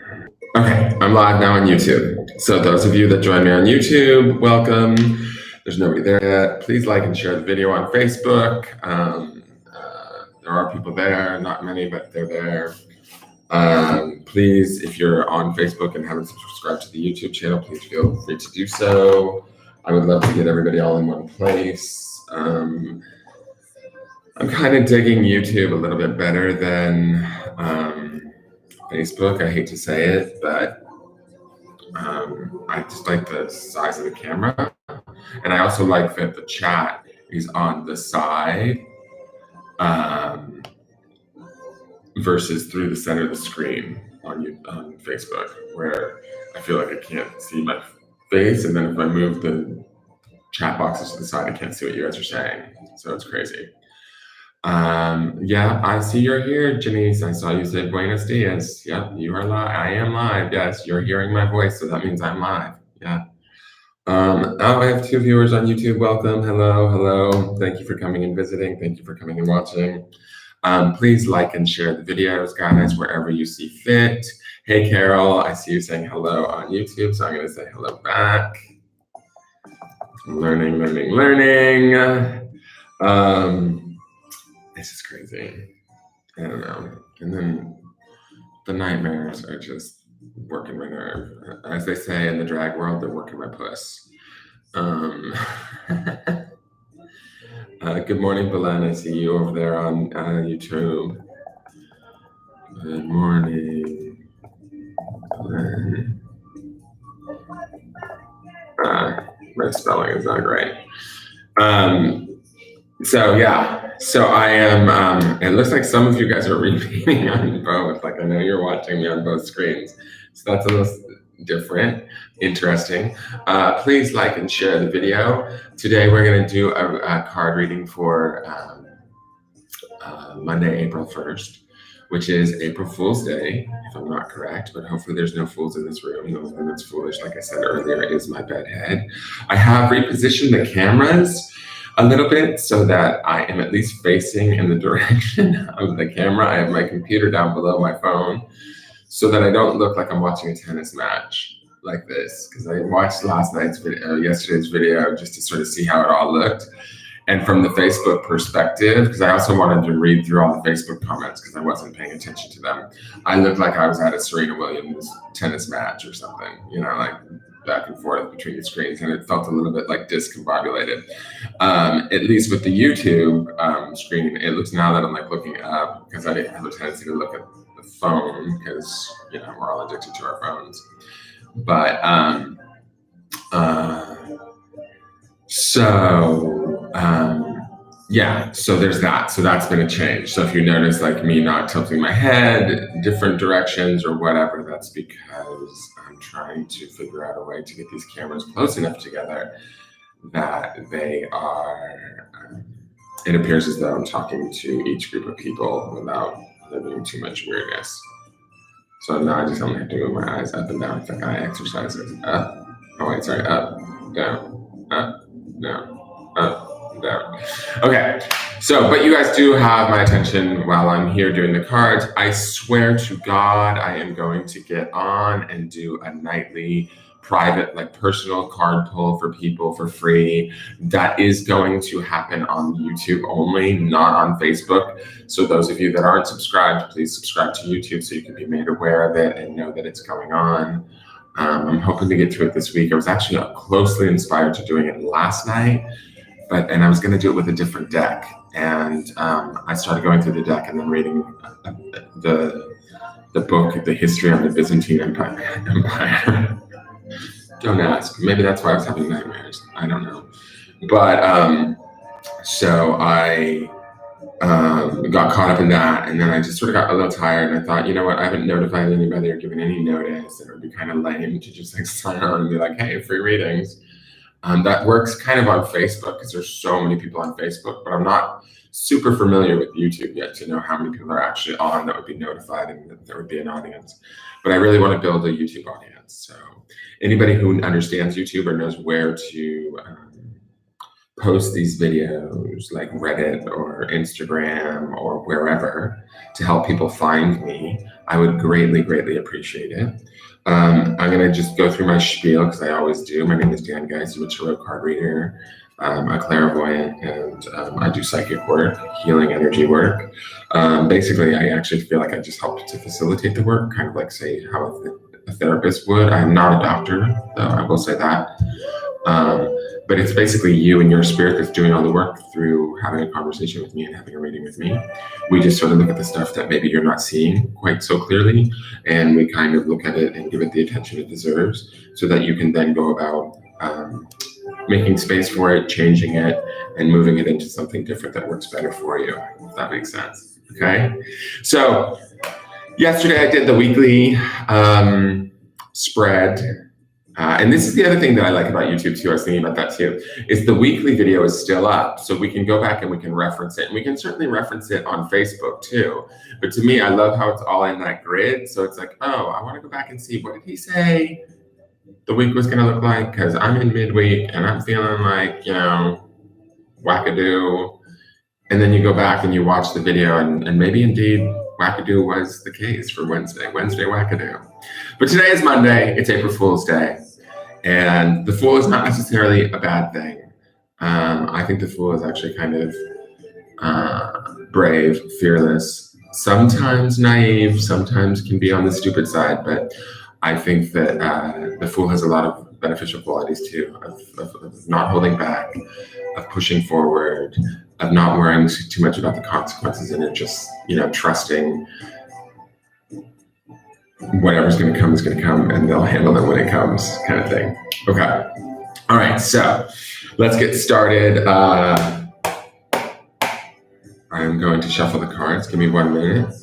Okay, I'm live now on YouTube. So those of you that joined me on YouTube, welcome. There's nobody there yet. Please like and share the video on Facebook. There are people there, not many, but they're there. Please, if you're on Facebook and haven't subscribed to the YouTube channel, please feel free to do so. I would love to get everybody all in one place. I'm kind of digging YouTube a little bit better than Facebook. I hate to say it, but I just like the size of the camera. And I also like that the chat is on the side versus through the center of the screen on Facebook, where I feel like I can't see my face. And then if I move the chat boxes to the side, I can't see what you guys are saying. So it's crazy. Yeah, I see you're here, Janice. I saw you said buenos dias. Yep, you are live. I am live. Yes, you're hearing my voice, so that means I'm live. Yeah. I have 2 viewers on YouTube. Welcome. Hello. Thank you for coming and visiting. Thank you for coming and watching. Please like and share the videos, guys, wherever you see fit. Hey, Carol, I see you saying hello on YouTube, so I'm going to say hello back. Learning. This is crazy. I don't know. And then the nightmares are just working my nerve. As they say in the drag world, they're working my puss. Good morning, Belen. I see you over there on YouTube. Good morning, Belen. My spelling is not great. So I am, it looks like some of you guys are repeating on both. Like I know you're watching me on both screens. So that's a little different, interesting. Please like and share the video. Today we're gonna do a card reading for Monday, April 1st, which is April Fool's Day, if I'm not correct, but hopefully there's no fools in this room. The only thing that's foolish, like I said earlier, is my bedhead. I have repositioned the cameras a little bit so that I am at least facing in the direction of the camera. I have my computer down below my phone so that I don't look like I'm watching a tennis match like this, because I watched yesterday's video just to sort of see how it all looked. And from the Facebook perspective, because I also wanted to read through all the Facebook comments because I wasn't paying attention to them, I looked like I was at a Serena Williams tennis match or something, like back and forth between the screens, and it felt a little bit like discombobulated. At least with the YouTube screen, it looks now that I'm like looking up, because I have a tendency to look at the phone because we're all addicted to our phones. But so there's that. So that's been a change. So if you notice like me not tilting my head different directions or whatever, that's because I'm trying to figure out a way to get these cameras close enough together that they are, it appears as though I'm talking to each group of people without there being too much weirdness. So now I just only have to move my eyes up and down. It's like eye exercises. Up, down, up, down, up, down. Okay, but you guys do have my attention while I'm here doing the cards. I swear to God, I am going to get on and do a nightly private, like personal card pull for people for free. That is going to happen on YouTube only, not on Facebook. So those of you that aren't subscribed, please subscribe to YouTube so you can be made aware of it and know that it's going on. I'm hoping to get to it this week. I was actually closely inspired to doing it last night, and I was going to do it with a different deck. And I started going through the deck and then reading the book, The History of the Byzantine Empire. Don't ask. Maybe that's why I was having nightmares. I don't know. But so I got caught up in that, and then I just sort of got a little tired, and I thought, you know what, I haven't notified anybody or given any notice, and it would be kind of lame to just like sign on and be like, hey, free readings. That works kind of on Facebook because there's so many people on Facebook, but I'm not super familiar with YouTube yet to know how many people are actually on that would be notified and that there would be an audience. But I really want to build a YouTube audience. So anybody who understands YouTube or knows where to post these videos, like Reddit or Instagram or wherever, to help people find me, I would greatly, greatly appreciate it. I'm going to just go through my spiel because I always do. My name is Engelgeist. I'm a tarot card reader, a clairvoyant, and I do psychic work, healing energy work. Basically, I actually feel like I just help to facilitate the work, kind of like, say, how a therapist would. I'm not a doctor, though, I will say that. But it's basically you and your spirit that's doing all the work through having a conversation with me and having a reading with me. We just sort of look at the stuff that maybe you're not seeing quite so clearly, and we kind of look at it and give it the attention it deserves so that you can then go about making space for it, changing it, and moving it into something different that works better for you, if that makes sense. Okay? So yesterday I did the weekly spread. And this is the other thing that I like about YouTube too, I was thinking about that too, is the weekly video is still up. So we can go back and we can reference it. And we can certainly reference it on Facebook too. But to me, I love how it's all in that grid. So it's like, oh, I want to go back and see, what did he say the week was going to look like? Because I'm in midweek and I'm feeling like, wackadoo. And then you go back and you watch the video and maybe indeed wackadoo was the case for Wednesday wackadoo. But today is Monday. It's April Fool's Day. And the Fool is not necessarily a bad thing. I think the Fool is actually kind of brave, fearless, sometimes naive, sometimes can be on the stupid side. But I think that the Fool has a lot of beneficial qualities too, of not holding back, of pushing forward, of not worrying too much about the consequences, and just, trusting whatever's going to come is going to come, and they'll handle it when it comes, kind of thing. Okay. All right. So let's get started. I'm going to shuffle the cards. Give me 1 minute.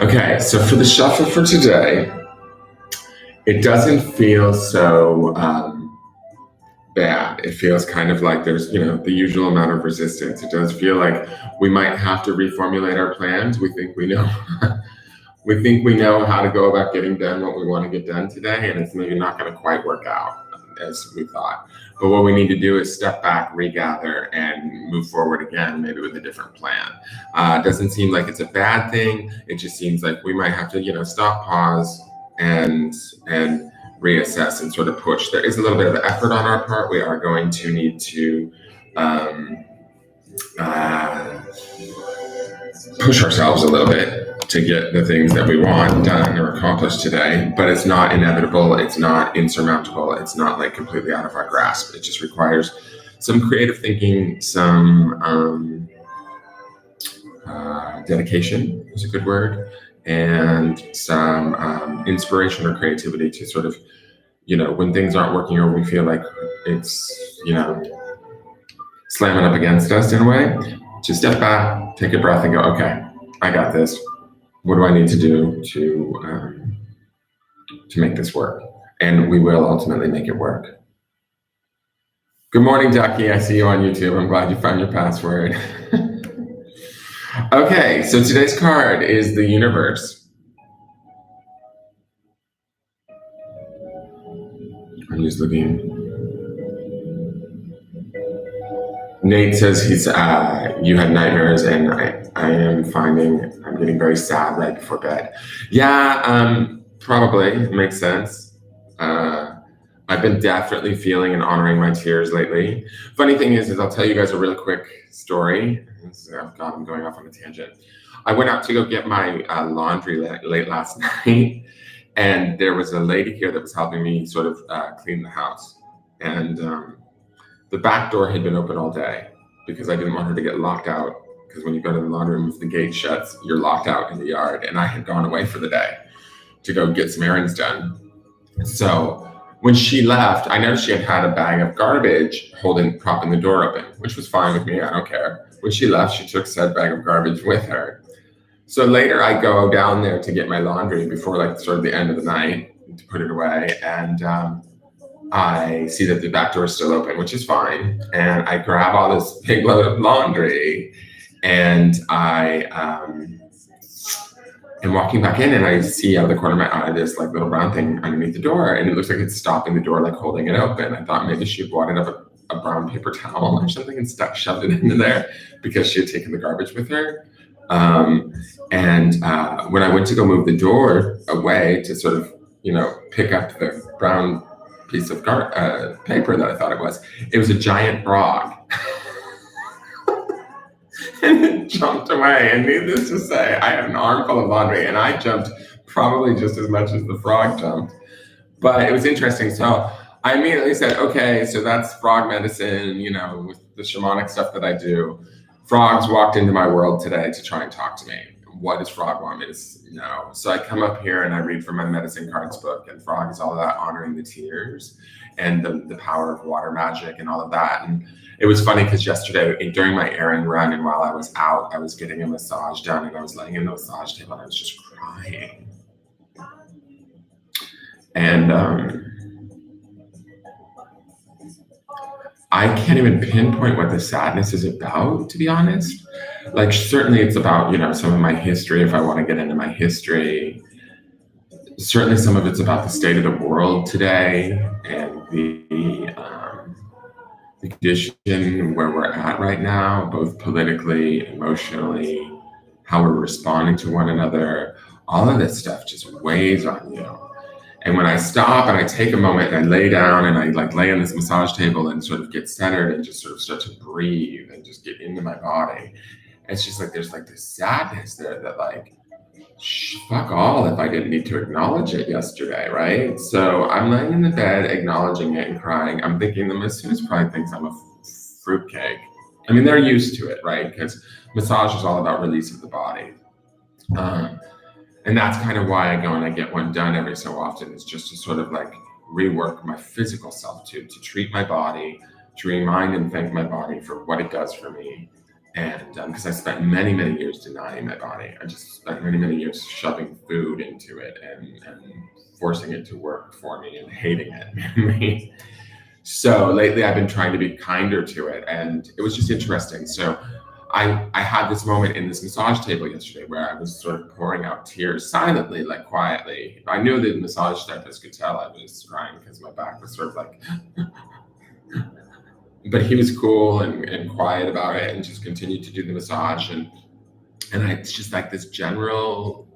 Okay, so for the shuffle for today, it doesn't feel so bad. It feels kind of like there's, the usual amount of resistance. It does feel like we might have to reformulate our plans. We think we know, how to go about getting done what we want to get done today, and it's maybe not going to quite work out as we thought. But what we need to do is step back, regather, and move forward again, maybe with a different plan. It doesn't seem like it's a bad thing. It just seems like we might have to, stop, pause, and reassess and sort of push. There is a little bit of effort on our part. We are going to need to push ourselves a little bit to get the things that we want done or accomplished today, but it's not inevitable. It's not insurmountable. It's not like completely out of our grasp. It just requires some creative thinking, some dedication is a good word, and some inspiration or creativity to sort of, when things aren't working or we feel like it's, slamming up against us in a way, to step back, take a breath and go, okay, I got this. What do I need to do to make this work? And we will ultimately make it work. Good morning, Ducky. I see you on YouTube. I'm glad you found your password. Okay, so today's card is the Universe. I'm just looking. Nate says you had nightmares, and I am finding I'm getting very sad right before bed. Yeah, probably. It makes sense. I've been definitely feeling and honoring my tears lately. Funny thing is I'll tell you guys a really quick story. Oh God, I'm going off on a tangent. I went out to go get my laundry late last night, and there was a lady here that was helping me sort of clean the house. And the back door had been open all day because I didn't want her to get locked out, because when you go to the laundry room, if the gate shuts, you're locked out in the yard. And I had gone away for the day to go get some errands done. So when she left, I noticed she had a bag of garbage propping the door open, which was fine with me. I don't care. When she left, she took said bag of garbage with her. So later I go down there to get my laundry before like sort of the end of the night to put it away. And I see that the back door is still open, which is fine. And I grab all this big load of laundry and I am walking back in and I see out of the corner of my eye this like little brown thing underneath the door. And it looks like it's stopping the door, like holding it open. I thought maybe she had wadded up a brown paper towel or something and shoved it into there because she had taken the garbage with her. When I went to go move the door away to sort of, pick up the brown piece of paper that I thought it was a giant frog. And it jumped away. And needless to say, I had an armful of laundry and I jumped probably just as much as the frog jumped. But it was interesting. So I immediately said, okay, so that's frog medicine, with the shamanic stuff that I do. Frogs walked into my world today to try and talk to me. What does frog want me to know? So I come up here and I read from my medicine cards book, and frog is all about honoring the tears and the power of water magic and all of that. And it was funny because yesterday during my errand run and while I was out, I was getting a massage done and I was laying in the massage table and I was just crying. And I can't even pinpoint what the sadness is about, to be honest. Like, certainly it's about, some of my history, if I want to get into my history. Certainly some of it's about the state of the world today and the condition where we're at right now, both politically, emotionally, how we're responding to one another. All of this stuff just weighs on you. And when I stop and I take a moment and I lay down and I lay on this massage table and sort of get centered and just sort of start to breathe and just get into my body, it's just like there's this sadness there that fuck all if I didn't need to acknowledge it yesterday, right? So I'm laying in the bed acknowledging it and crying. I'm thinking the masseuse probably thinks I'm a fruitcake. I mean, they're used to it, right? Because massage is all about release of the body. And that's kind of why I go and I get one done every so often, is just to sort of rework my physical self to treat my body, to remind and thank my body for what it does for me. And because I spent many, many years denying my body. I just spent many, many years shoving food into it and forcing it to work for me and hating it. So lately I've been trying to be kinder to it. And it was just interesting. So I had this moment in this massage table yesterday where I was sort of pouring out tears silently, quietly. I knew the massage therapist could tell I was crying because my back was sort of but he was cool and quiet about it and just continued to do the massage. And it's just this general,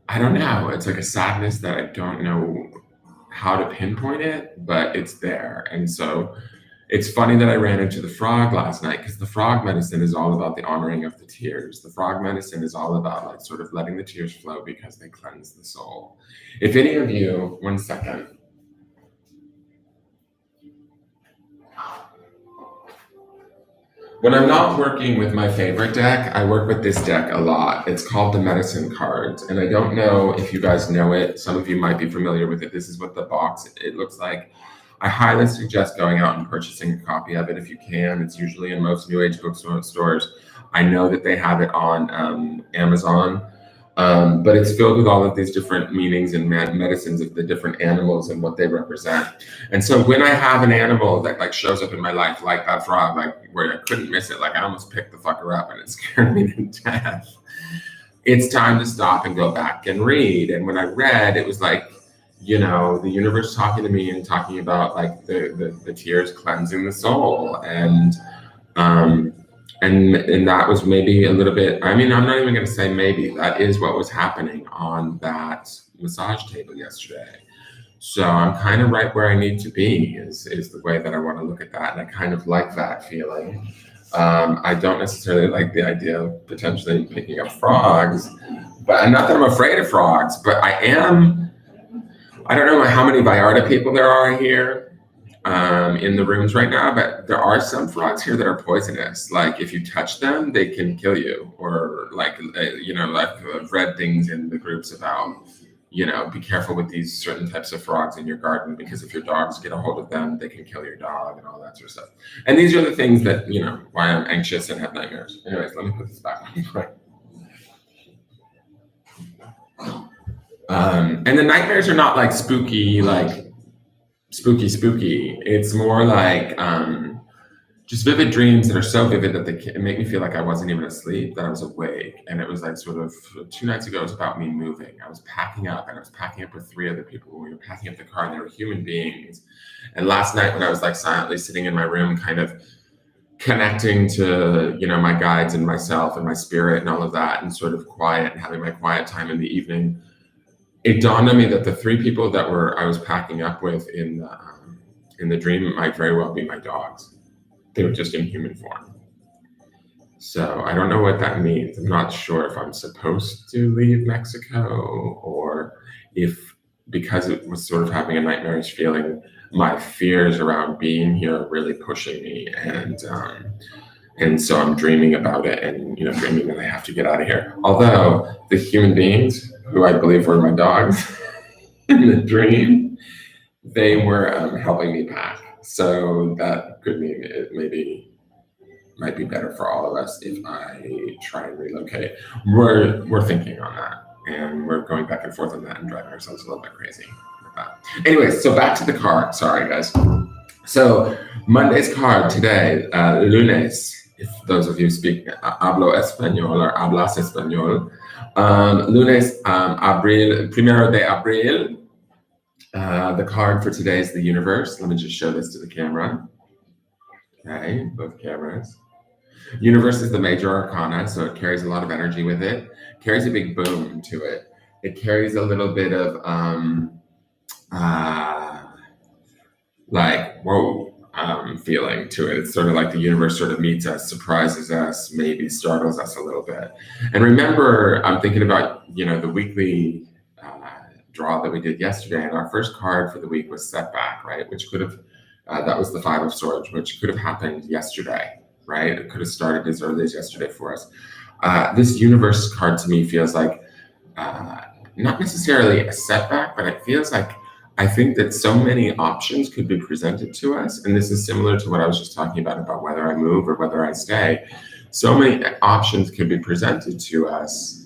I don't know, it's a sadness that I don't know how to pinpoint it, but it's there. And so it's funny that I ran into the frog last night, because the frog medicine is all about the honoring of the tears. The frog medicine is all about sort of letting the tears flow because they cleanse the soul. If any of you, one second. When I'm not working with my favorite deck, I work with this deck a lot. It's called the Medicine Cards, and I don't know if you guys know it. Some of you might be familiar with it. This is what the box it looks like. I highly suggest going out and purchasing a copy of it if you can. It's usually in most New Age bookstores. I know that they have it on Amazon, but it's filled with all of these different meanings and medicines of the different animals and what they represent. And so when I have an animal that shows up in my life, like that frog, where I couldn't miss it, I almost picked the fucker up and it scared me to death. It's time to stop and go back and read. And when I read, it was the universe talking to me and talking about the tears cleansing the soul. And that was maybe a little bit, I'm not even going to say maybe, that is what was happening on that massage table yesterday. So I'm kind of right where I need to be is the way that I want to look at that. And I kind of like that feeling. I don't necessarily like the idea of potentially picking up frogs, but not that I'm afraid of frogs, but I don't know how many Vallarta people there are here in the rooms right now, but there are some frogs here that are poisonous. If you touch them, they can kill you. Or I've read things in the groups about, be careful with these certain types of frogs in your garden, because if your dogs get a hold of them, they can kill your dog and all that sort of stuff. And these are the things that, why I'm anxious and have nightmares. Anyways, let me put this back on. And the nightmares are not like spooky, spooky. It's more like just vivid dreams that are so vivid that they make me feel like I wasn't even asleep, that I was awake. And it was like sort of 2 nights ago, it was about me moving. I was packing up, and I was packing up with 3 other people. We were packing up the car, and they were human beings. And last night, when I was like silently sitting in my room, kind of connecting to, my guides and myself and my spirit and all of that, and sort of quiet and having my quiet time in the evening, it dawned on me that the 3 people that I was packing up with in the dream might very well be my dogs. They were just in human form. So I don't know what that means. I'm not sure if I'm supposed to leave Mexico, or if, because it was sort of having a nightmarish feeling, my fears around being here are really pushing me. And so I'm dreaming about it, and dreaming that I have to get out of here. Although the human beings, who I believe were my dogs in the dream, they were helping me pack. So that could mean it might be better for all of us if I try and relocate. We're thinking on that, and we're going back and forth on that and driving ourselves a little bit crazy with that. Anyways, so back to the card. Sorry, guys. So Monday's card today, lunes, if those of you speak hablo español or hablas español. Lunes, primero de abril. The card for today is the universe. Let me just show this to the camera. Okay, both cameras. Universe is the major arcana, so it carries a lot of energy with it. Carries a big boom to it. It carries a little bit of feeling to it. It's sort of like the universe sort of meets us, surprises us, maybe startles us a little bit. And remember, I'm thinking about the weekly draw that we did yesterday, and our first card for the week was setback, right? Which could have, that was the 5 of Swords, which could have happened yesterday, right? It could have started as early as yesterday for us. This universe card to me feels like not necessarily a setback, but it feels like I think that so many options could be presented to us. And this is similar to what I was just talking about whether I move or whether I stay. So many options could be presented to us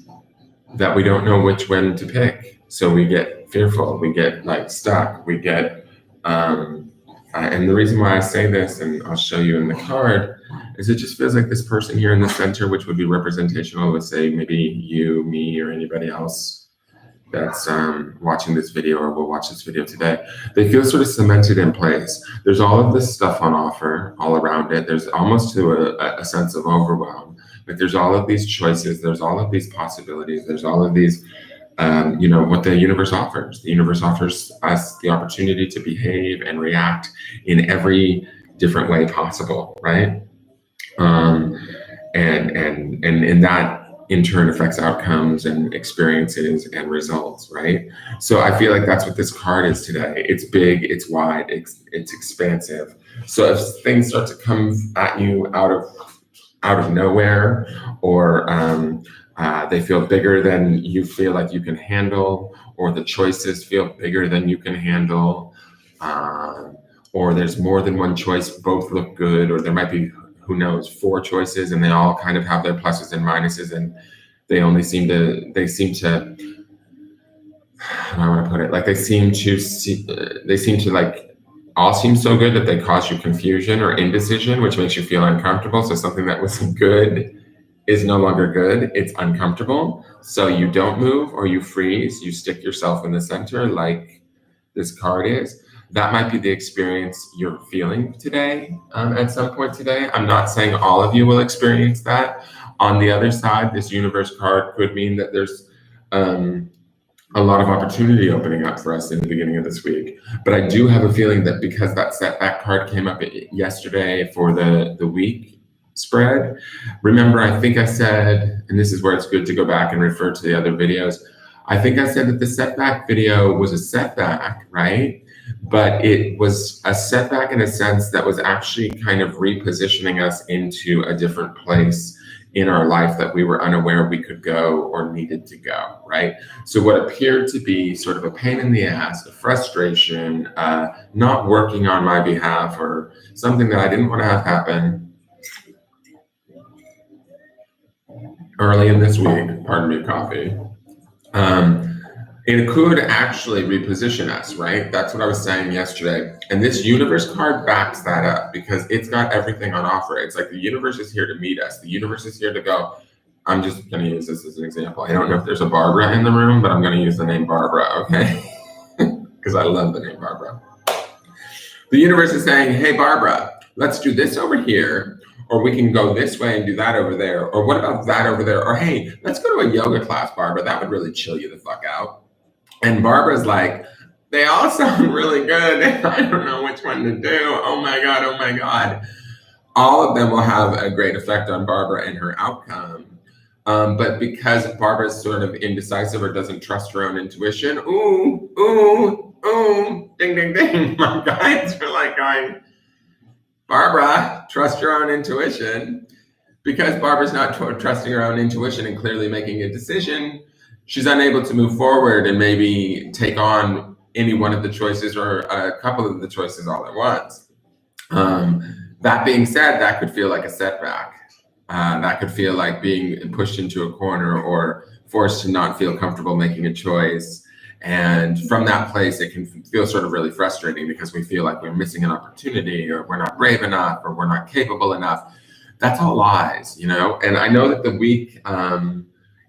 that we don't know which one to pick. So we get fearful, we get stuck, we get, and the reason why I say this, and I'll show you in the card, is it just feels like this person here in the center, which would be representational of, say, maybe you, me, or anybody else that's watching this video or will watch this video today. They feel sort of cemented in place. There's all of this stuff on offer all around it. There's almost to a sense of overwhelm. Like there's all of these choices, there's all of these possibilities, there's all of these what the universe offers. The universe offers us the opportunity to behave and react in every different way possible, right? And that in turn affects outcomes and experiences and results, right? So I feel like that's what this card is today. It's big, it's wide, it's expansive. So if things start to come at you out of nowhere, or they feel bigger than you feel like you can handle, or the choices feel bigger than you can handle, or there's more than one choice, both look good, or there might be, who knows, 4 choices and they all kind of have their pluses and minuses, and they seem to, how do I want to put it? Like they seem to like all seem so good that they cause you confusion or indecision, which makes you feel uncomfortable. So something that was good is no longer good, it's uncomfortable. So you don't move or you freeze, you stick yourself in the center like this card is. That might be the experience you're feeling today, at some point today. I'm not saying all of you will experience that. On the other side, this universe card could mean that there's a lot of opportunity opening up for us in the beginning of this week. But I do have a feeling that because that setback card came up yesterday for the week spread, remember, I think I said, and this is where it's good to go back and refer to the other videos, I think I said that the setback video was a setback, right? But it was a setback in a sense that was actually kind of repositioning us into a different place in our life that we were unaware we could go or needed to go, right? So what appeared to be sort of a pain in the ass, a frustration, not working on my behalf, or something that I didn't want to have happen early in this week, pardon me, coffee, it could actually reposition us, right? That's what I was saying yesterday. And this universe card backs that up because it's got everything on offer. It's like the universe is here to meet us. The universe is here to go. I'm just going to use this as an example. I don't know if there's a Barbara in the room, but I'm going to use the name Barbara, okay? Because I love the name Barbara. The universe is saying, hey, Barbara, let's do this over here, or we can go this way and do that over there, or what about that over there? Or hey, let's go to a yoga class, Barbara. That would really chill you the fuck out. And Barbara's like, they all sound really good. I don't know which one to do. Oh my God, oh my God. All of them will have a great effect on Barbara and her outcome. But because Barbara's sort of indecisive or doesn't trust her own intuition, ooh, ding, ding, ding. My guides are like going, Barbara, trust your own intuition. Because Barbara's not trusting her own intuition and clearly making a decision, she's unable to move forward and maybe take on any one of the choices or a couple of the choices all at once. That being said, that could feel like a setback. That could feel like being pushed into a corner or forced to not feel comfortable making a choice. And from that place, it can feel sort of really frustrating because we feel like we're missing an opportunity, or we're not brave enough, or we're not capable enough. That's all lies, you know? And I know that the week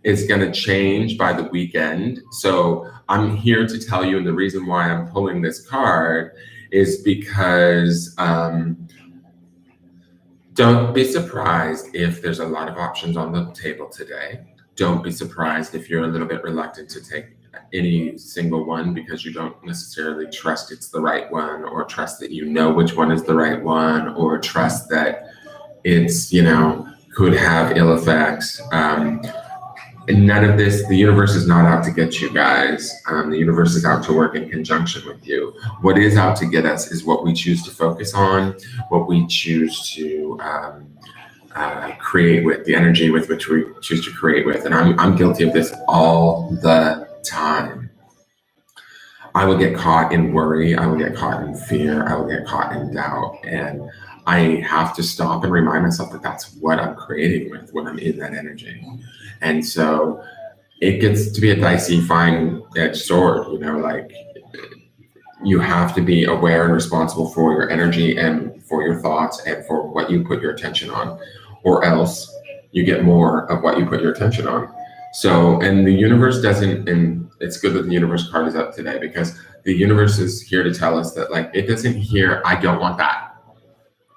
is going to change by the weekend. So I'm here to tell you, and the reason why I'm pulling this card is because don't be surprised if there's a lot of options on the table today. Don't be surprised if you're a little bit reluctant to take any single one because you don't necessarily trust it's the right one, or trust that you know which one is the right one, or trust that it's, you know, could have ill effects. And none of this, the universe is not out to get you guys. The universe is out to work in conjunction with you. What is out to get us is what we choose to focus on, what we choose to create with, the energy with which we choose to create with. And I'm guilty of this all the time. I will get caught in worry. I will get caught in fear. I will get caught in doubt. And I have to stop and remind myself that that's what I'm creating with when I'm in that energy. And so it gets to be a dicey, fine-edged sword, you know, like you have to be aware and responsible for your energy and for your thoughts and for what you put your attention on, or else you get more of what you put your attention on. So, and the universe doesn't, and it's good that the universe card is up today because the universe is here to tell us that, like, it doesn't hear, I don't want that.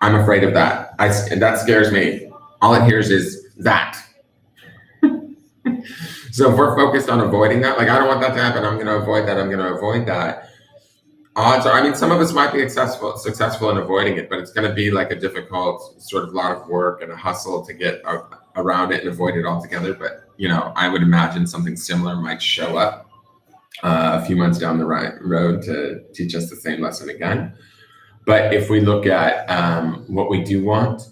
I'm afraid of that. And that scares me. All it hears is that. So if we're focused on avoiding that, like, I don't want that to happen, I'm going to avoid that, I'm going to avoid that. Odds are, I mean, some of us might be successful in avoiding it, but it's going to be like a difficult sort of lot of work and a hustle to get around it and avoid it altogether. But, you know, I would imagine something similar might show up a few months down the road to teach us the same lesson again. But if we look at what we do want,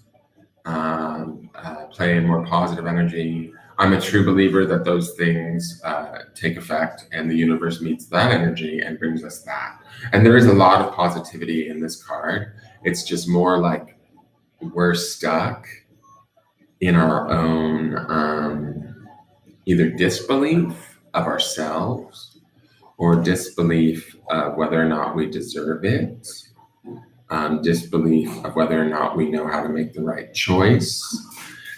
play in more positive energy, I'm a true believer that those things take effect, and the universe meets that energy and brings us that. And there is a lot of positivity in this card. It's just more like we're stuck in our own either disbelief of ourselves or disbelief of whether or not we deserve it, disbelief of whether or not we know how to make the right choice.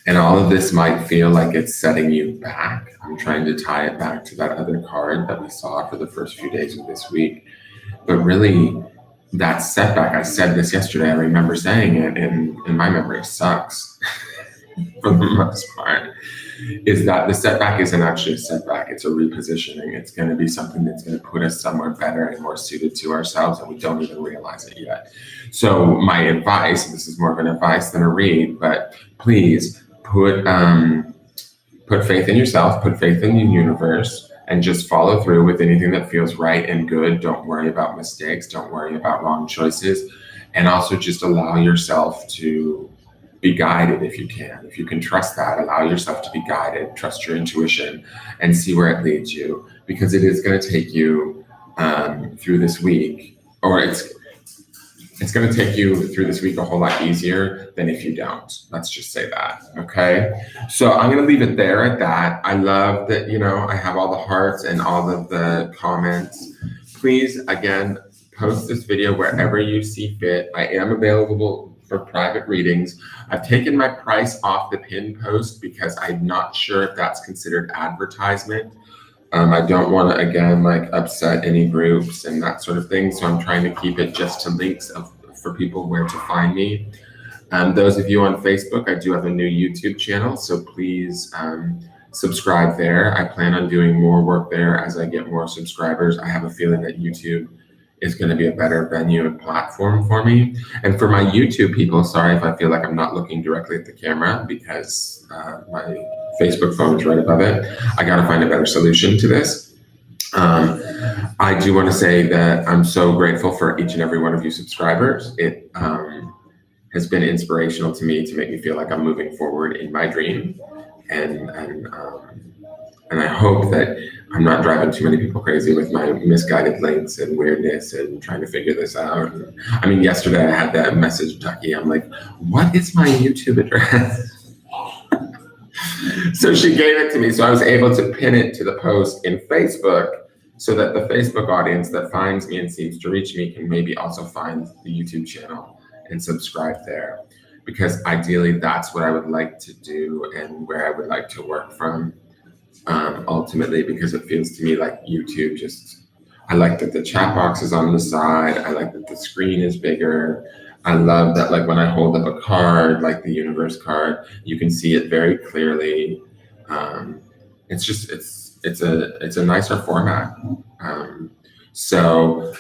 And all of this might feel like it's setting you back. I'm trying to tie it back to that other card that we saw for the first few days of this week. But really, that setback, I said this yesterday, I remember saying it, and my memory sucks for the most part, is that the setback isn't actually a setback, it's a repositioning. It's going to be something that's going to put us somewhere better and more suited to ourselves, and we don't even realize it yet. So my advice, and this is more of an advice than a read, but please put faith in yourself, put faith in the universe, and just follow through with anything that feels right and good. Don't worry about mistakes. Don't worry about wrong choices. And also just allow yourself to be guided if you can. If you can trust that, allow yourself to be guided, trust your intuition, and see where it leads you, because it is going to take you through this week, or it's going to take you through this week a whole lot easier than if you don't. Let's just say that, okay? So I'm going to leave it there at that. I love that, I have all the hearts and all of the comments. Please, again, post this video wherever you see fit. I am available for private readings. I've taken my price off the pin post because I'm not sure if that's considered advertisement. I don't want to, again, upset any groups and that sort of thing. So I'm trying to keep it just to links for people where to find me. Those of you on Facebook, I do have a new YouTube channel. So please subscribe there. I plan on doing more work there as I get more subscribers. I have a feeling that YouTube is going to be a better venue and platform for me. And for my YouTube people, sorry if I feel like I'm not looking directly at the camera, because my Facebook phone is right above it. I got to find a better solution to this. I do want to say that I'm so grateful for each and every one of you subscribers. It has been inspirational to me to make me feel like I'm moving forward in my dream. And I hope that I'm not driving too many people crazy with my misguided links and weirdness and trying to figure this out. I mean, yesterday I had that message, Ducky. I'm like, what is my YouTube address? So she gave it to me. So I was able to pin it to the post in Facebook so that the Facebook audience that finds me and seems to reach me can maybe also find the YouTube channel and subscribe there. Because ideally, that's what I would like to do and where I would like to work from. Ultimately, because it feels to me like YouTube I like that the chat box is on the side. I like that the screen is bigger. I love that, when I hold up a card, like the universe card, you can see it very clearly. It's a nicer format. So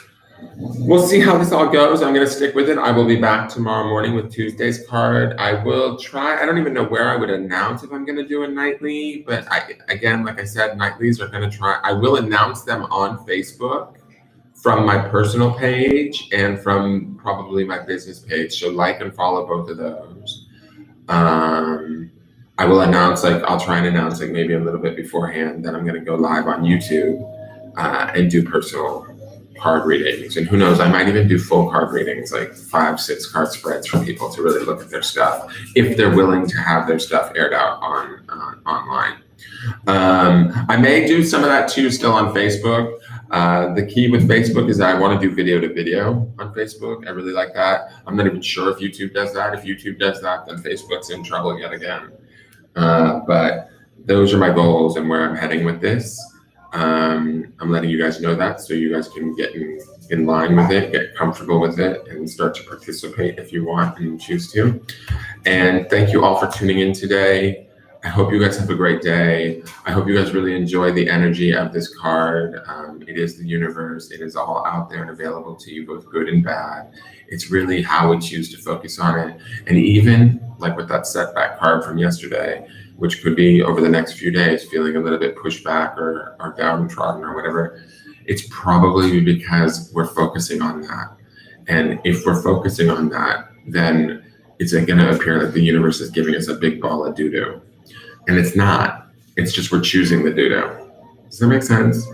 we'll see how this all goes. I'm going to stick with it. I will be back tomorrow morning with Tuesday's card. I will try. I don't even know where I would announce if I'm going to do a nightly, but again, like I said, nightlies are going to try. I will announce them on Facebook from my personal page and from probably my business page. So like and follow both of those. I will announce, I'll try and announce maybe a little bit beforehand that I'm going to go live on YouTube and do personal card readings. And who knows, I might even do full card readings, 5-6 card spreads for people to really look at their stuff, if they're willing to have their stuff aired out online. I may do some of that too still on Facebook. The key with Facebook is that I want to do video to video on Facebook. I really like that. I'm not even sure if YouTube does that. If YouTube does that, then Facebook's in trouble yet again. But those are my goals and where I'm heading with this. I'm letting you guys know that so you guys can get in line with it, get comfortable with it, and start to participate if you want and choose to. And thank you all for tuning in today. I hope you guys have a great day. I hope you guys really enjoy the energy of this card. It is the universe. It is all out there and available to you, both good and bad. It's really how we choose to focus on it. And even with that setback card from yesterday, which could be over the next few days, feeling a little bit pushed back or downtrodden or whatever, it's probably because we're focusing on that. And if we're focusing on that, then it's going to appear like the universe is giving us a big ball of doo-doo. And it's not. It's just we're choosing the doo-doo. Does that make sense?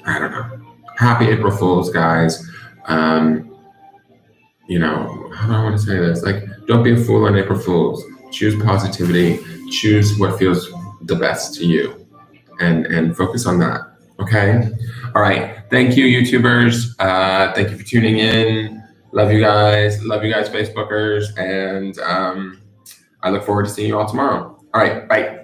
I don't know. Happy April Fools, guys. How do I want to say this? Don't be a fool on April Fools. Choose positivity. Choose what feels the best to you. And focus on that. Okay? All right. Thank you, YouTubers. Thank you for tuning in. Love you guys. Love you guys, Facebookers. And I look forward to seeing you all tomorrow. All right. Bye.